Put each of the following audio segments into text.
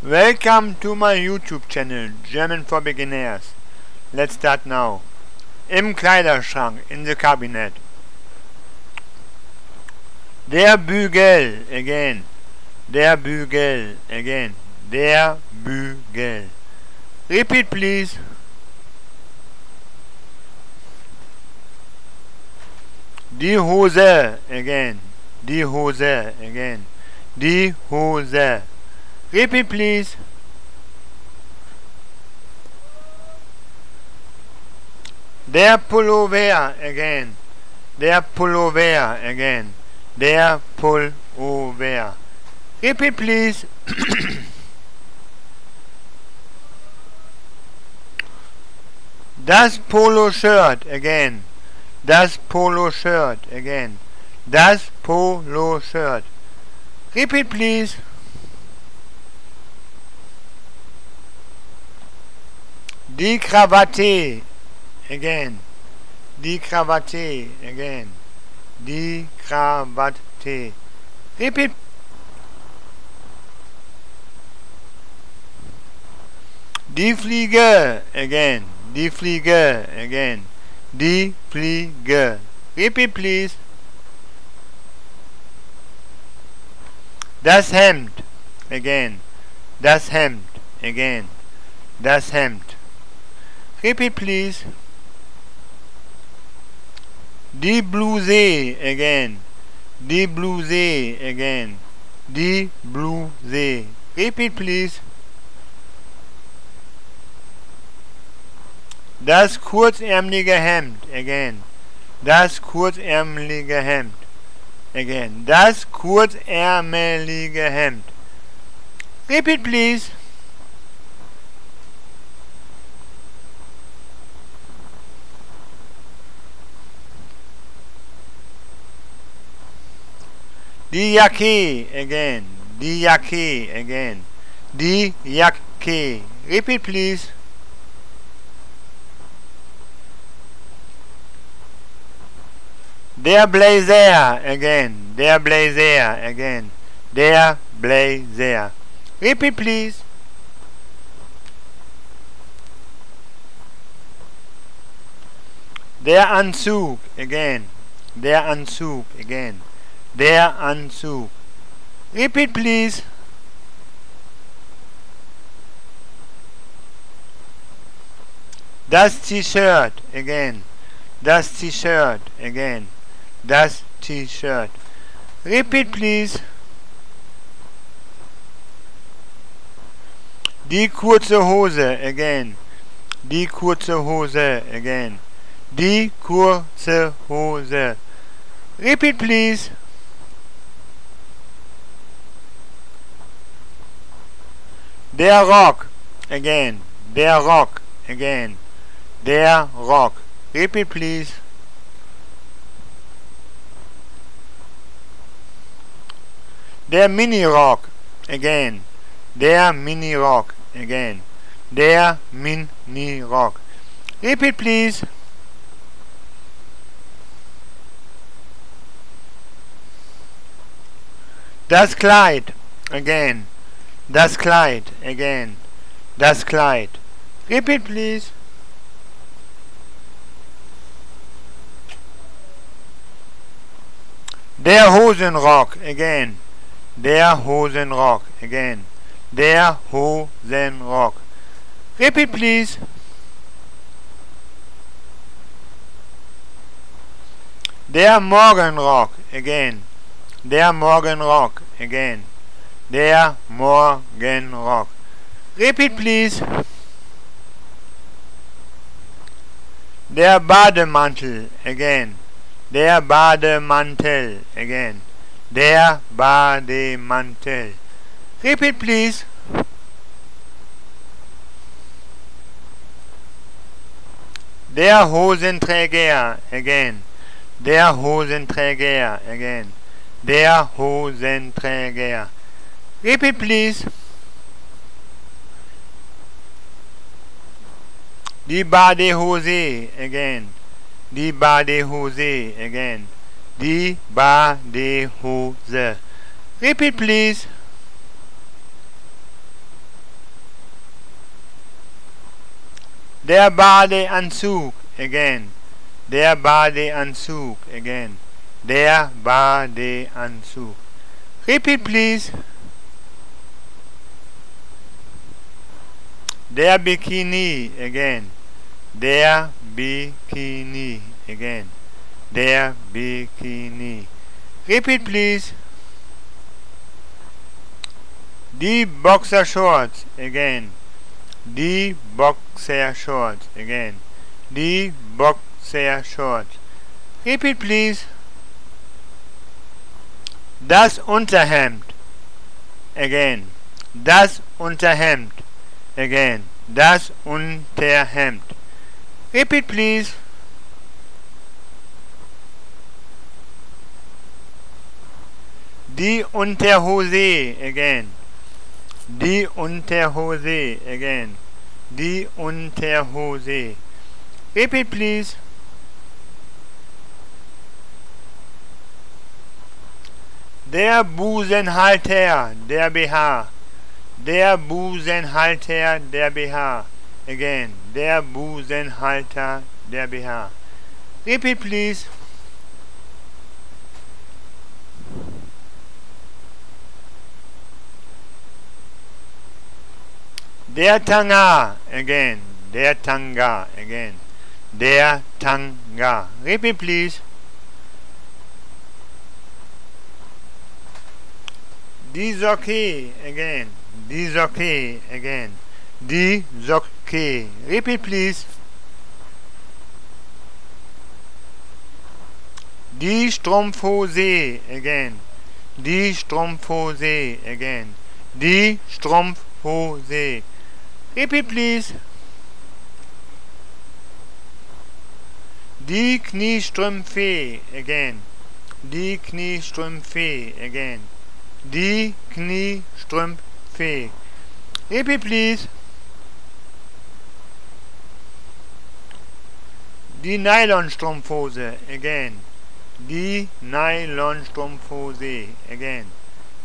Welcome to my YouTube channel, German for Beginners. Let's start now. Im Kleiderschrank, in the cabinet. Der Bügel, again. Der Bügel, again. Der Bügel. Repeat please. Die Hose, again. Die Hose, again. Die Hose. Repeat please. Der Pullover, again. Der Pullover, again. Der Pullover. Repeat please. Das Polo-Shirt, again. Das Polo-Shirt, again. Das Polo-Shirt. Repeat please. Die Krawatte, again. Die Krawatte, again. Die Krawatte. Repeat. Die Fliege, again. Die Fliege, again. Die Fliege. Repeat please. Das Hemd, again. Das Hemd, again. Das Hemd. Repeat please. Die Bluse, again. Die Bluse, again. Die Bluse. Repeat please. Das kurzärmelige Hemd, again. Das kurzärmelige Hemd, again. Das kurzärmelige Hemd. Repeat please. Die Jacke, again. Die Jacke, again. Die Jacke. Repeat please. Der Blazer, again. Der Blazer, again. Der Blazer. Repeat please. Der Anzug, again. Der Anzug, again. Der Anzug. Repeat please. Das T-Shirt, again. Das T-Shirt, again. Das T-Shirt. Repeat please. Die kurze Hose, again. Die kurze Hose, again. Die kurze Hose. Repeat please. Der Rock, again. Der Rock, again. Der Rock. Repeat please. Der Mini-Rock, again. Der Mini-Rock, again. Der Mini-Rock. Repeat please. Das Kleid, again. Das Kleid, again. Das Kleid. Repeat please. Der Hosenrock, again. Der Hosenrock, again. Der Hosenrock. Repeat please. Der Morgenrock, again. Der Morgenrock, again. Der Morgenrock. Repeat please. Der Bademantel, again. Der Bademantel, again. Der Bademantel. Repeat please. Der Hosenträger, again. Der Hosenträger, again. Der Hosenträger. Repeat please. Die Badehose, again. Die Badehose, again. Die Badehose. Repeat please. Der Badeanzug, again. Der Badeanzug, again. Der Badeanzug. Repeat, please. Der Bikini, again. Der Bikini, again. Der Bikini. Repeat, please. Die Boxershorts, again. Die Boxershorts, again. Die Boxershorts. Repeat, please. Das Unterhemd, again. Das Unterhemd, again. Das Unterhemd. Repeat, please. Die Unterhose, again. Die Unterhose, again. Die Unterhose. Repeat, please. Der Busenhalter, der BH. Der Busenhalter, der BH. Again. Der Busenhalter, der BH. Repeat, please. Der Tanga, again. Der Tanga, again. Der Tanga. Repeat, please. Die Socke, again. Die Socke, again. Die Socke. Repeat, please. Die Strumpfhose, again. Die Strumpfhose, again. Die Strumpfhose. Repeat, please. Die Kniestrümpfe, again. Die Kniestrümpfe, again. Die Kniestrümpfe. Repeat, please. Die Nylonstrumpfhose, again. Die Nylonstrumpfhose, again.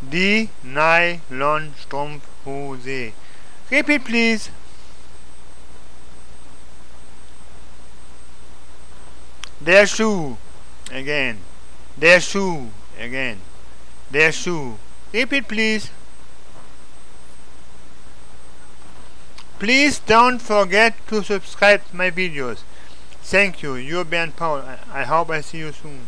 Die Nylonstrumpfhose. Repeat, please. Der Schuh, again. Der Schuh, again. Der Schuh. Repeat, please. Please don't forget to subscribe to my videos. Thank you. You're Bernd Paul. I hope I see you soon.